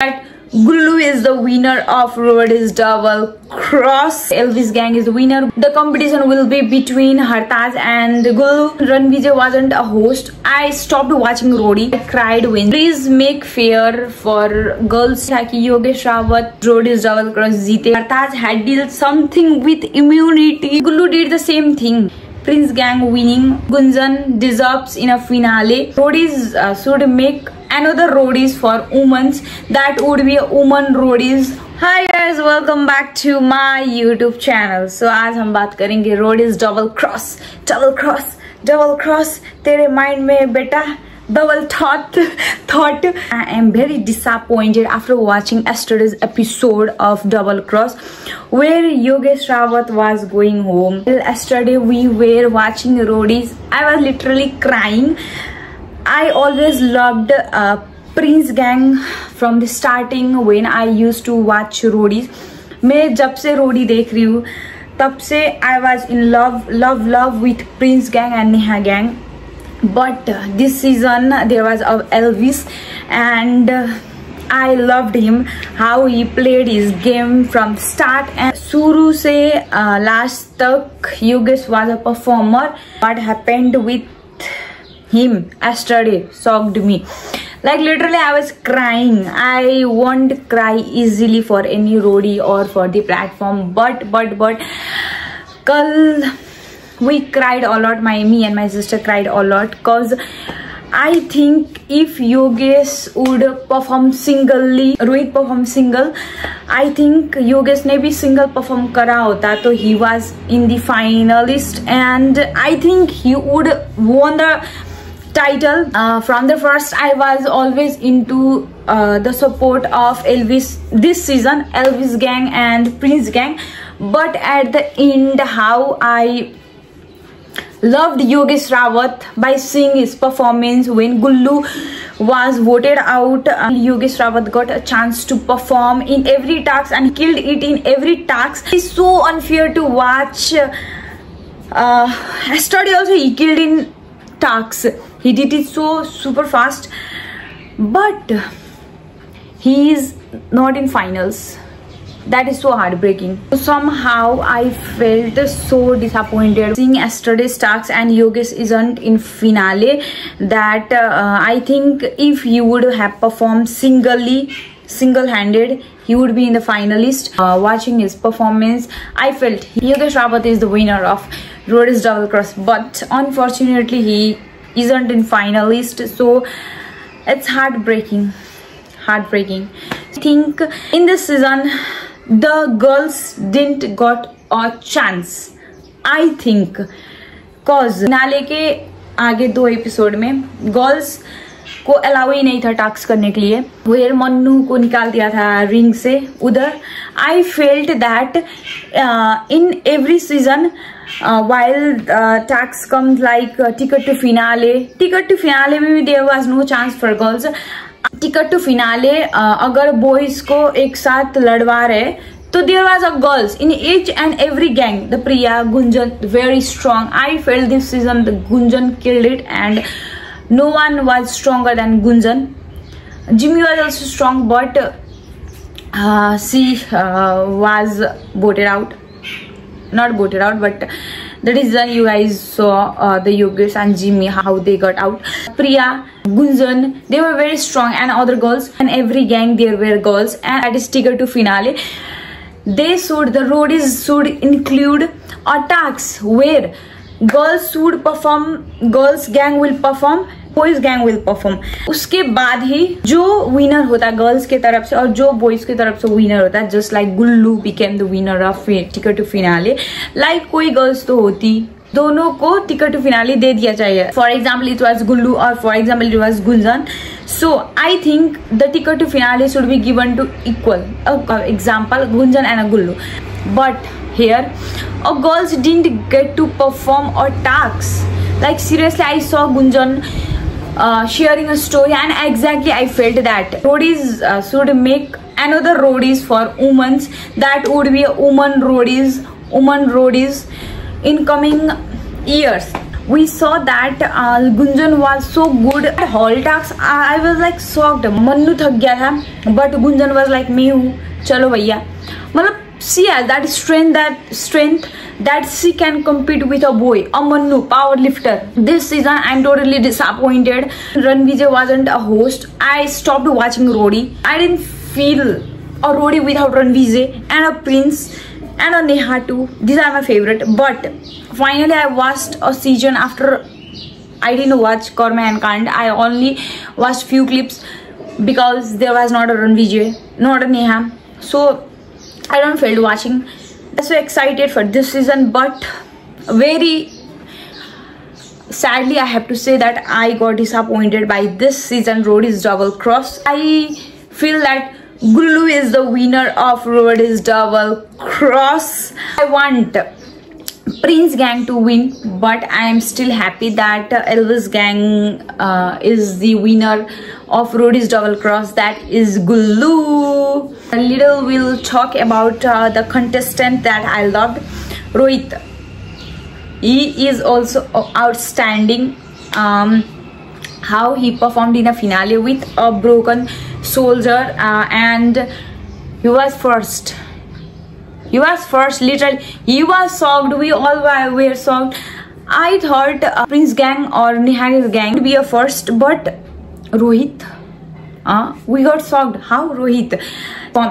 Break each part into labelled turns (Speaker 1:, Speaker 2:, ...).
Speaker 1: that Gullu is the winner of Roadies Double Cross. Elvis Gang is the winner. The competition will be between Hartaj and Gullu. Ranvijay wasn't a host. I stopped watching Roadie. I cried when. Please make fair for girls like Yogesh Rawat. Roadies Double Cross jeete. Hartaj had did something with immunity. Gullu did the same thing. Prince Gang winning. Gunjan deserves in a finale. Roadies should make another roadies for women's. That would be a woman roadies. Hi guys, welcome back to my YouTube channel. So आज हम बात करेंगे roadies double cross. तेरे mind में बेटा double thought. I am very disappointed after watching yesterday's episode of Double Cross, where Yogesh Rawat was going home. Yesterday we were watching roadies. I was literally crying. I always loved Prince Gang from the starting when I used to watch roadies. मैं जब से रोडी देख रही हूँ तब से I was in love with Prince Gang and Neha Gang. But this season there was Elvis, and I loved him, how he played his game from start and शुरू से last तक. Yogesh was a performer. What happened with him yesterday shocked me. Like literally I was crying. I won't cry easily for any roadie or for the platform, but kal we cried a lot. Me and my sister cried a lot, cause I think if Yogesh would perform singly, Rohit perform single, I think Yogesh ने भी single perform करा होता तो he was in the finalist, and I think he would won the title. From the first I was always into the support of Elvis this season, Elvis Gang and Prince Gang, but at the end how I loved Yogesh Rawat by seeing his performance when Gullu was voted out. Yogesh Rawat got a chance to perform in every task and killed it in every task. It's so unfair to watch. Yesterday also he killed in tasks. He did it so super fast, but he is not in finals. That is so heartbreaking. Somehow I felt so disappointed seeing yesterday's tasks and Yogesh isn't in finale. That I think if he would have performed single-handed, he would be in the finalist. Watching his performance, I felt Yogesh Rawat is the winner of Roadies Double Cross, but unfortunately he isn't in finalist, so it's heartbreaking. I think in this season the girls didn't got a chance, I think, cause finale के आगे 2 episode में girls को allow ही नहीं था task करने के लिए. Where Mannu को निकाल दिया था रिंग से उधर. I felt that in every season while task comes like ticket to finale में भी there was no chance for girls. Ticket to finale अगर बॉयज को एक साथ लड़वा रहे तो there was a girls in each and every gang. The Priya, Gunjan, very strong. I felt this season the Gunjan killed it, and no one was stronger than Gunjan. Jimmy was also strong, but she was voted out. Not voted out, but the reason you guys saw the Yogesh and Jimmy how they got out. Priya, Gunjan, they were very strong, and other girls, and every gang there were girls, and at its ticket to finale they should, the roadies should include attacks where girls should perform, girls gang will perform, boys gang will perform. उसके बाद ही जो winner होता girls के तरफ से और जो boys के तरफ से winner होता, just like Gullu became the winner of ticket to finale. Like कोई girls तो होती, दोनों को टिकट टू फिनाले दे दिया चाहिए. For example it was Gullu और for example it was Gunjan. So I think the ticket to finale should be given to equal. Example Gunjan and Gullu. But here girls didn't get to perform or tasks. Like seriously I saw Gunjan sharing a story, and exactly I felt that roadies should make another roadies for women's. That would be a woman roadies in coming years. we saw that Gunjan was so good at all tasks. I was like shocked. Mannu thak gaya tha, but Gunjan was like, मैं हूँ, चलो भैया. मतलब she has that strength that she can compete with a boy, a Mannu, power lifter. This season I'm totally disappointed. Ranvijay wasn't a host. I stopped watching Roadie. I didn't feel a Roadie without Ranvijay and a Prince and a Neha too. These are my favorite. But finally I watched a season after. I didn't watch Karma and Kand. I only watched few clips because there was not a Ranvijay, not a Neha. So I don't feel watching. I'm so excited for this season, but very sadly I have to say that I got disappointed by this season Roadie's Double Cross. I feel that Gullu is the winner of Roadie's Double Cross. I want Prince Gang to win, but I am still happy that Elvis Gang is the winner of Roadie's Double Cross, that is Gullu. A little we'll talk about the contestant that I loved, Rohit. He is also outstanding. How he performed in a finale with a broken soldier, and he was first. He was first, literally. He was shocked. We all were shocked. I thought Prince Gang or Neha's gang would be a first, but Rohit, we got shocked. How Rohit?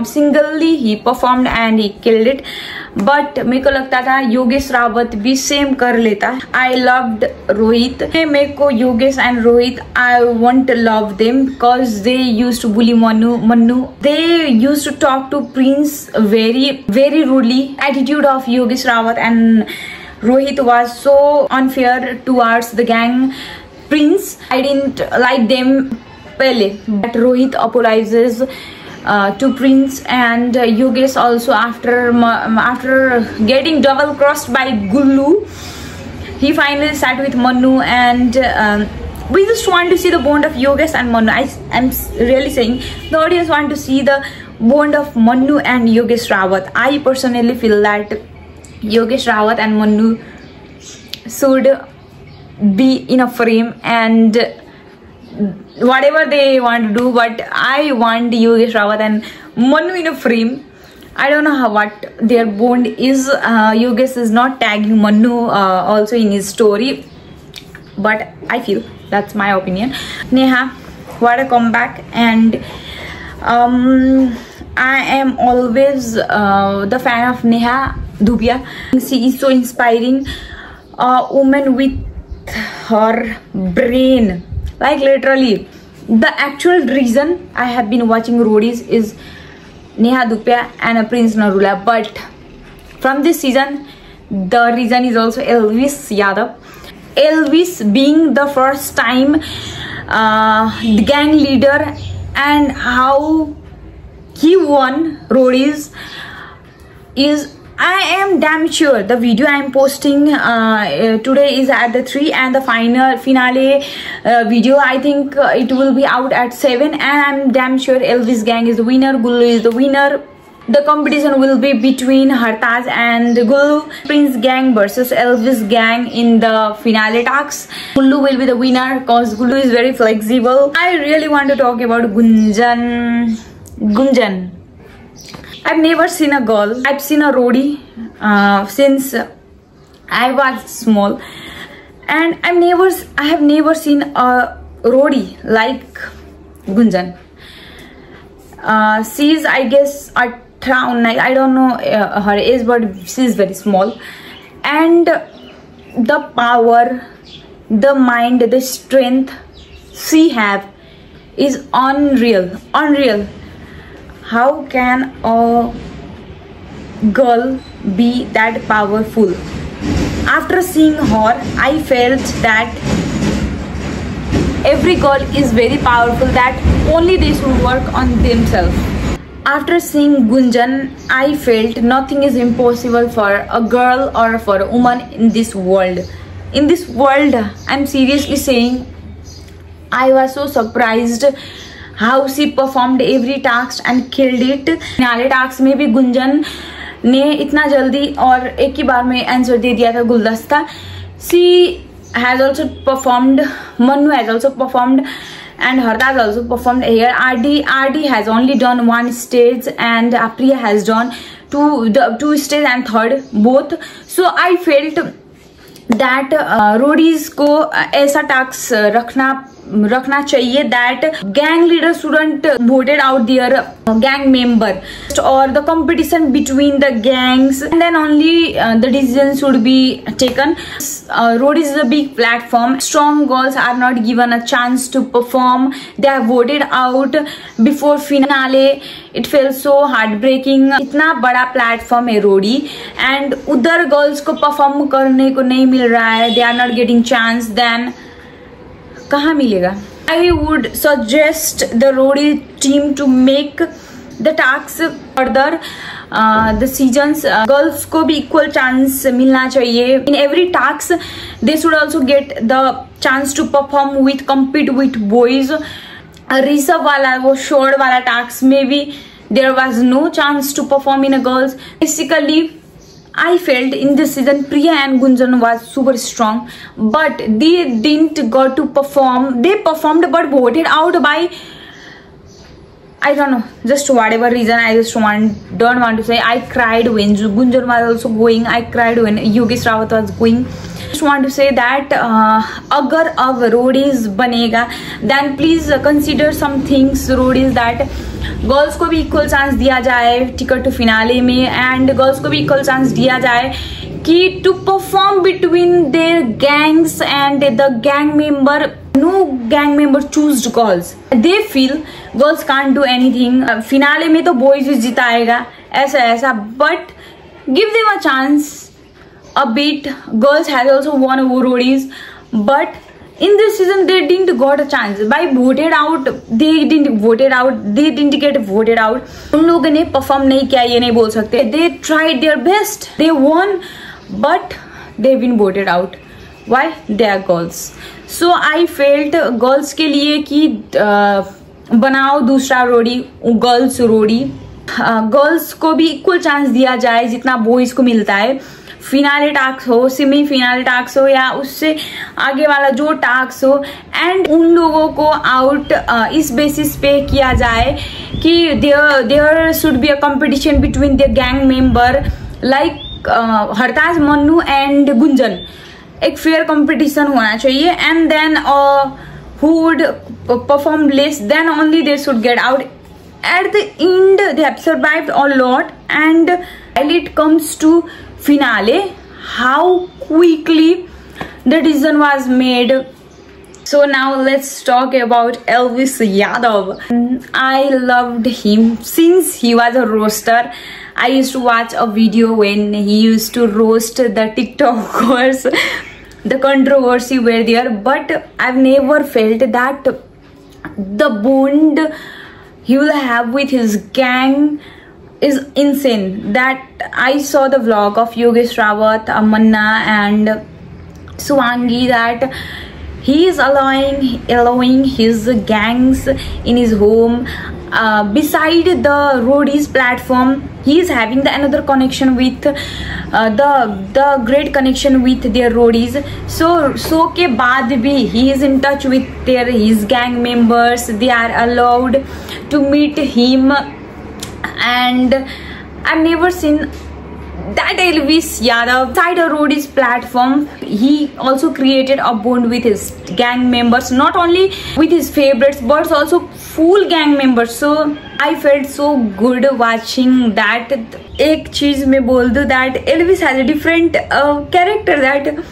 Speaker 1: Singly he performed and he killed it. But मेरे को लगता था योगेश रावत भी same कर लेता. I loved Rohit. मेरे को Yogesh and Rohit, I won't love them because they used to bully Mannu. They used to talk to Prince very rudely. Attitude of Yogesh Rawat and Rohit was so unfair towards the gang Prince. I didn't like them pehle. But Rohit apologizes to Prince, and Yogesh also after getting double crossed by Gullu, he finally sat with Mannu, and we just want to see the bond of Yogesh and Mannu. I'm really saying the audience want to see the bond of Mannu and Yogesh Rawat. I personally feel that Yogesh Rawat and Mannu should be in a frame and whatever they want to do, but I want Yogesh Rawat and Mannu in a frame. I don't know what their bond is. Yogesh is not tagging Mannu also in his story, but I feel that's my opinion. Neha, what a comeback! And I am always the fan of Neha Dhupia. She is so inspiring. A woman with her brain. Like literally, the actual reason I have been watching Roadies is Neha Dhupia and Prince Narula. But from this season, the reason is also Elvis Yadav. Elvis being the first time the gang leader, and how he won Roadies is, I am damn sure the video I am posting today is at the 3, and the finale video I think it will be out at 7, and I am damn sure Elvis Gang is the winner, Gullu is the winner. The competition will be between Hartaaz and Gullu. Prince Gang versus Elvis Gang in the finale talks. Gullu will be the winner because Gullu is very flexible. I really want to talk about Gunjan. I've never seen a girl. I've seen a Roadie since I was small, and I have never seen a Roadie like Gunjan. She's, I guess, around, I don't know her age, but she's very small, and the power, the mind, the strength she have is unreal. How can a girl be that powerful? After seeing her, I felt that every girl is very powerful, that only they should work on themselves. After seeing Gunjan, I felt nothing is impossible for a girl or for a woman in this world. In this world, I'm seriously saying, I was so surprised how she performed every task and killed it. Finale task में भी गुंजन ने इतना जल्दी और एक ही बार में answer दे दिया था गुलदस्ता. She has also performed, Manu has also performed, and Hartaj also performed here. RD has only done one stage, and Priya has done two stage and third both. So I felt that roadies को ऐसा task रखना चाहिए that gang leader shouldn't voted out their gang member, or the competition between the gangs, and then only the decision should be taken. Roadies is a big platform. Strong girls are not given a chance to perform. They are voted out before finale. It feels so heartbreaking. इतना बड़ा platform है Roadie, and उधर girls को perform करने को नहीं मिल रहा है. They are not getting chance. Then कहाँ मिलेगा? I would suggest the Roadie team to make the task further the seasons. Girls को भी इक्वल चांस मिलना चाहिए in every task. They should also get the chance to perform with compete with boys. Rishabh वाला वो short वाला task में भी there was no chance to perform in a girls. Basically I felt in this season Priya and Gunjan was super strong, but they didn't got to perform. They performed but voted out by, I don't know, just whatever reason. I just don't want to say. I cried when Gunjan was also going. I cried when Yogesh Rawat was going. Just want to say that अगर अब roadies बनेगा, then please consider some things roadies, that girls को भी equal chance दिया जाए ticket to finale में, and girls को भी इक्वल चांस दिया जाए कि to perform between their gangs and the gang member. No gang member choose girls. They feel girls can't do anything. Finale में तो बॉयज जिताएगा ऐसा, but give them a chance a bit. Girls has also won roadies, but in this season they didn't got a chance. By voted out, they didn't get voted out. उन लोगों ने perform नहीं किया ये नहीं बोल सकते. They tried their best, they won, but they've been voted out. Why? They are girls. So I felt girls के लिए कि बनाओ दूसरा रोडी, गर्ल्स रोडी. गर्ल्स को भी इक्वल चांस दिया जाए जितना बॉयज को मिलता है. फिनाले टास्क हो, सेमी फिनाले टास्क हो, या उससे आगे वाला जो टास्क हो, एंड उन लोगों को आउट इस बेसिस पे किया जाए कि there should be a competition between the gang member, like Hartaj, Mannu and Gunjan. एक फेयर कंपटीशन होना चाहिए, and then who would perform less, then only they should get out. At the end they have survived a lot, and while it comes to finale, how quickly the decision was made. So now let's talk about Elvis Yadav. I loved him since he was a roaster. I used to watch a video when he used to roast the TikTokers. The controversy were there, but I've never felt that the bond he will have with his gang is insane. That I saw the vlog of Yogesh Rawat, Amanna and Swangi, that he is allowing his gangs in his home. Beside the roadies platform, he is having the another connection with the great connection with their roadies. So के बाद भी he is in touch with his gang members. They are allowed to meet him, and I've never seen that Elvis Yadav side a roadies platform. He also created a bond with his gang members, not only with his favorites but also full gang members. So I felt so good watching that. एक चीज मैं बोल दूं, that Elvis has a different character, that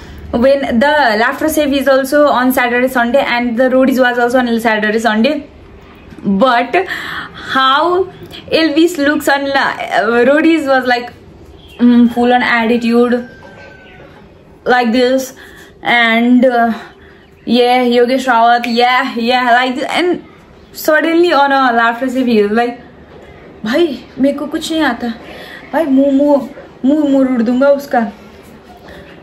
Speaker 1: when the Laughter Save is also on Saturday Sunday and the roadies was also on Saturday Sunday, but how Elvis looks on roadies was like full on attitude like this, and yeah, Yogesh Rawat, yeah like this, and suddenly on a Laughter Save he was like, भाई मेरे को कुछ नहीं आता भाई, मुंह उड़ दूंगा उसका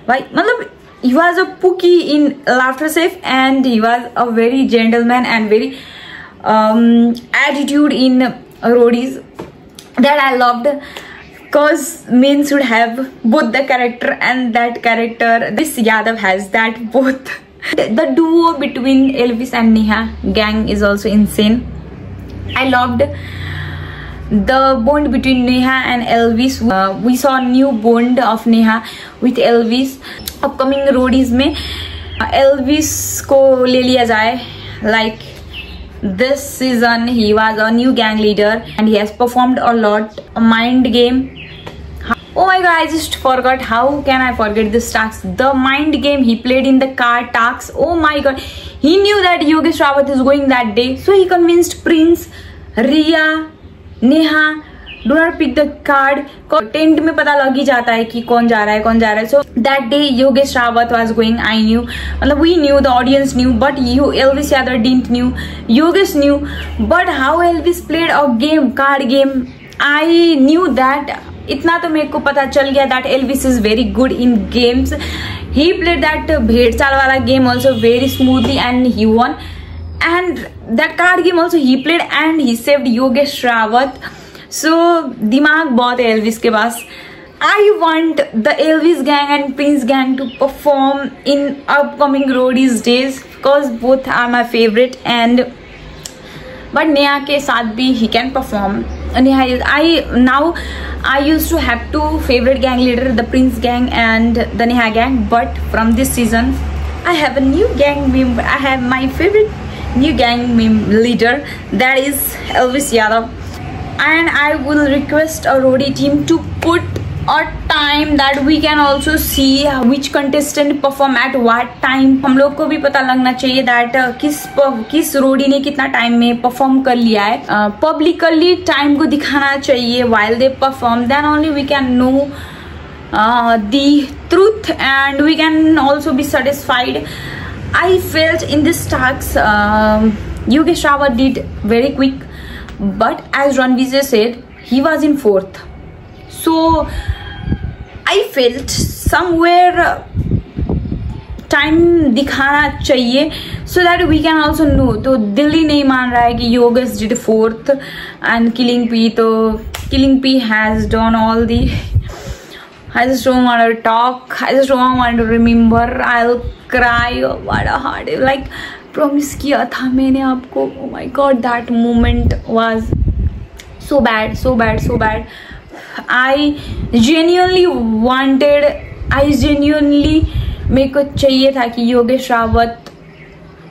Speaker 1: भाई. मतलब he was a pookie in Laughter Save, and he was a very gentleman and very attitude in roadies that I loved. Cause men should have both the character, and that character, this Yadav has that both. The duo between Elvis and Neha gang is also insane. I loved the bond between Neha and Elvis. We saw a new bond of Neha with Elvis. Upcoming roadies में Elvis को ले लिया जाए. Like this season he was a new gang leader and he has performed a lot. A mind game. Oh my god, I just forgot. How can I forget this task? The mind game he played in the car task. Oh my god. He knew that Yogesh Rawat is going that day. So he convinced Prince, Riya, Neha, do not pick the card. Tent में पता लग ही जाता है कि कौन जा रहा है. So that day Yogesh Rawat was going. I knew. मतलब we knew, the audience knew, but Elvis Yadav didn't knew. Yogesh knew. But how Elvis played a game, card game, I knew that. इतना तो मेरे को पता चल गया that Elvis is very good in games. He played that भेड़ चाल वाला game also very smoothly and he won. And that card game also he played and he saved Yogesh Rawat. So दिमाग बहुत है Elvis के पास. I want the Elvis gang and Prince gang to perform in upcoming roadies days because both are my favorite. And but Neha के साथ भी he can perform. Neha is, I used to have two favorite gang leader, the Prince gang and the Neha gang, but from this season I have a new gang member. I have my favorite new gang leader, that is Elvis Yadav. And I will request a roadie team to put a time that we can also see which contestant perform at what time. हम लोग को भी पता लगना चाहिए that किस रोडी ने कितना टाइम में परफॉर्म कर लिया है. Publicly टाइम को दिखाना चाहिए while they perform. Then only we can know the truth and we can also be satisfied. I felt in this task Yogesh Rawat did very quick, but as Ranveer said, he was in 4th. So I felt somewhere time दिखाना चाहिए so that we can also know. तो दिल्ली नहीं मान रहा है कि Yogesh did 4th and Killing P. तो Killing P has done all the. I just don't want to talk. I just don't want to remember. I'll cry. Oh, what a heart. Like promise किया था मैंने आपको. Oh my god, that moment was so bad, so bad, so bad. I genuinely मेरे को चाहिए था कि Yogesh Rawat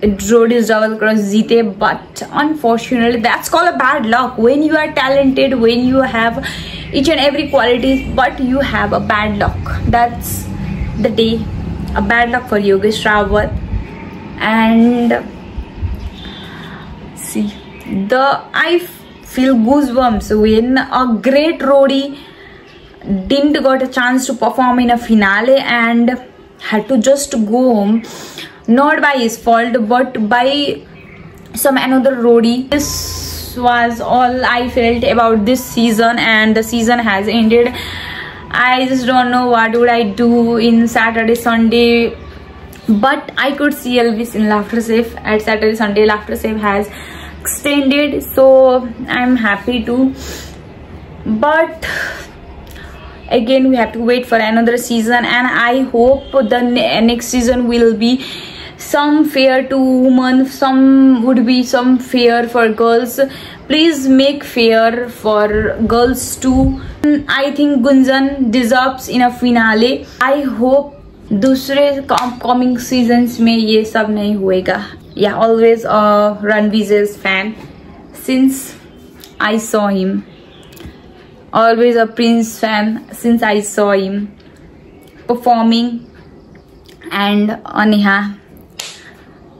Speaker 1: Roadies double cross जीते, but unfortunately that's called a bad luck. When you are talented, when you have each and every qualities, but you have a bad luck. That's the day, a bad luck for Yogesh Rawat. And see, I feel goosebumps when a great roadie didn't got a chance to perform in a finale and had to just go home, not by his fault but by some another roadie. This was all I felt about this season, and the season has ended. I just don't know what would I do in Saturday Sunday, but I could see Elvis in Laughter Safe at Saturday Sunday. Laughter Safe has extended, so I'm happy too, but again we have to wait for another season, and I hope the next season will be some fair to women, some would be some fair for girls. Please make fair for girls too. I think Gunjan deserves in a finale. I hope दूसरे upcoming seasons में ये सब नहीं होएगा. Yeah, always a Ranveer's fan since I saw him. Always a Prince fan since I saw him performing. And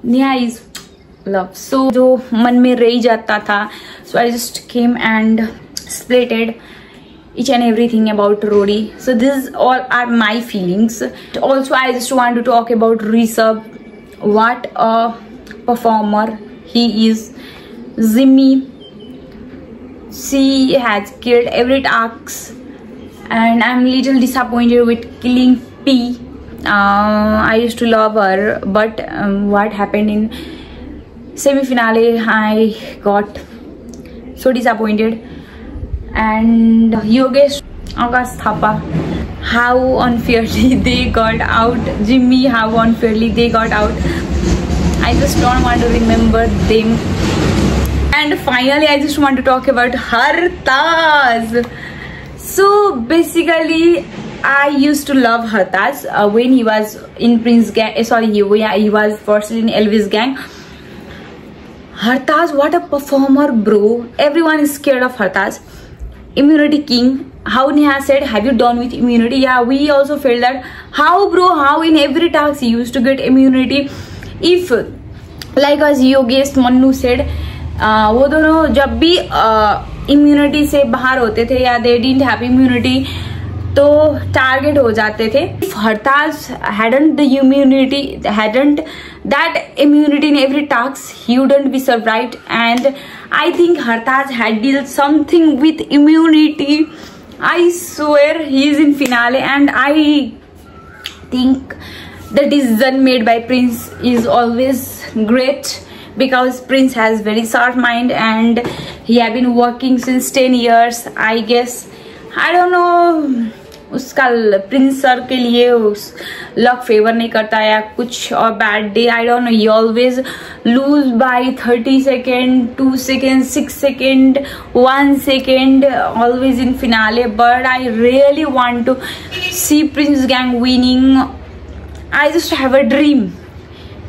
Speaker 1: Neha is love. So जो मन में रह जाता था, so I just came and splitted each and everything about Roadie. So this is all are my feelings. Also I just want to talk about Rishabh. What a performer he is. Zimmy, she has killed every task, and I'm little disappointed with Killing P. I used to love her, but what happened in semi-finale, I got so disappointed. And Yogesh Akash Thapa, how unfairly they got out. Jimmy, how unfairly they got out. I just don't want to remember them. And finally, I just want to talk about Hartaaz. So basically, I used to love Hartaaz when he was in Prince Gang. He was firstly in Elvis Gang. Hartaaz, what a performer, bro. Everyone is scared of Hartaaz. Immunity king. How Neha said, have you done with immunity? Yeah, we also felt that. How, bro? How in every task he used to get immunity? If, like as Yogesh Mannu said, वो दोनों जब भी immunity से बाहर होते थे या they didn't have immunity तो टारगेट हो जाते थे. If Hartaaz hadn't that immunity in every task, he wouldn't be survived. And I think Hartaaz had did something with immunity. I swear he is in finale, and I think the decision made by Prince is always great, because Prince has very sharp mind and he have been working since 10 years. I guess, I don't know, उसका Prince sir के लिए luck favour नहीं करता या कुछ और bad day. I don't know. He always lose by 30 second, 2 second, 6 second, 1 second, always in finale. But I really want to see Prince gang winning. I just have a dream,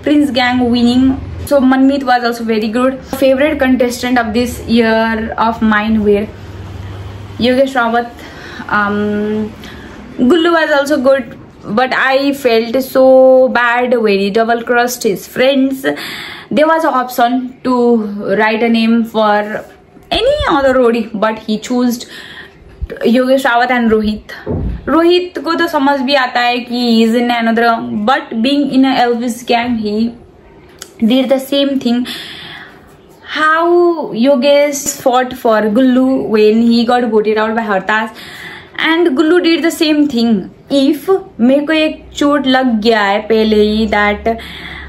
Speaker 1: Prince gang winning. So Manmeet was also very good. Favorite contestant of this year of mine were Yogesh Rawat. Gullu was also good, but I felt so bad when he double crossed his friends. There was an option to write a name for any other roadie, but he chose Yogesh Rawat and Rohit. Rohit को तो समझ भी आता है कि he is in another, but being in a Elvis gang, he did the same thing. How Yogesh fought for Gullu when he got voted out by Hartaaz, and Gullu did the same thing. If मेरे को एक चोट लग गया है पहले ही that,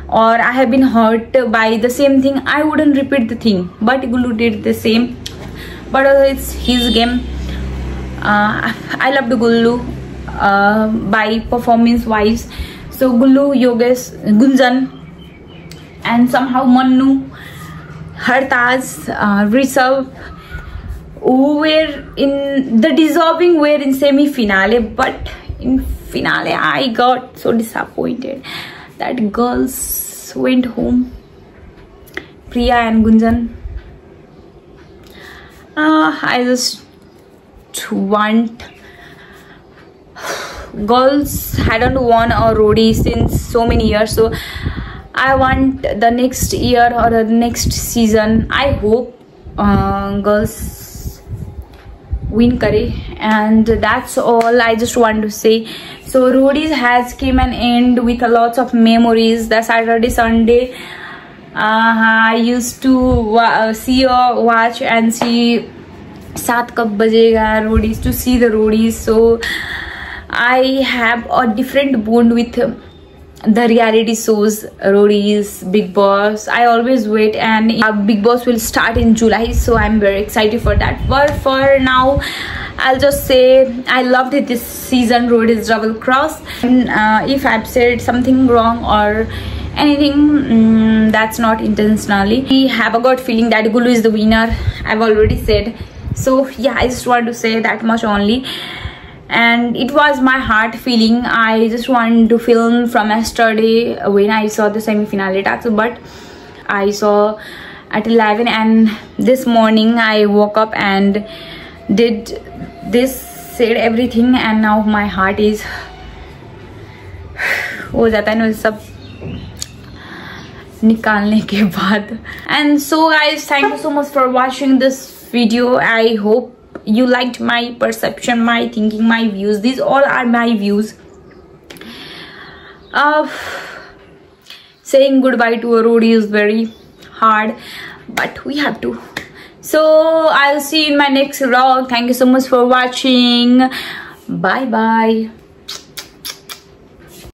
Speaker 1: or I have been hurt by the same thing, I wouldn't repeat the thing. But Gullu did the same. But it's his game. I loved Gullu by performance wise. So Gullu, Yogesh, Gunjan, and somehow Mannu, Hartaaz, Rishabh, who were in the deserving were in semi-finale, but in finale I got so disappointed that girls went home. Priya and Gunjan. I just want girls hadn't won a roadie since so many years, so I want the next year or the next season, I hope girls win करे. And that's all I just want to say. So roadies has came an end with a lots of memories. The Saturday, Sunday, I used to watch and see 7 कब बजेगा roadies, to see the roadies. So I have a different bond with the reality shows, roadies, Big Boss. I always wait, and Big Boss will start in July, so I'm very excited for that. But for now, I'll just say I loved it this season, Roadies Double Cross. If I've said something wrong or anything, that's not intentionally. We have a gut feeling that Gullu is the winner. I've already said. So yeah, I just want to say that much only. And it was my heart feeling. I just wanted to film from yesterday when I saw the semi-finale talks, but I saw at 11, and this morning I woke up and did this, said everything, and now my heart is हो जाता है ना सब निकालने के बाद. And so guys, thank you so much for watching this video. I hope you liked my perception, my thinking, my views. These all are my views. Saying goodbye to a roadie is very hard, but we have to. So I'll see you in my next vlog. Thank you so much for watching. Bye bye.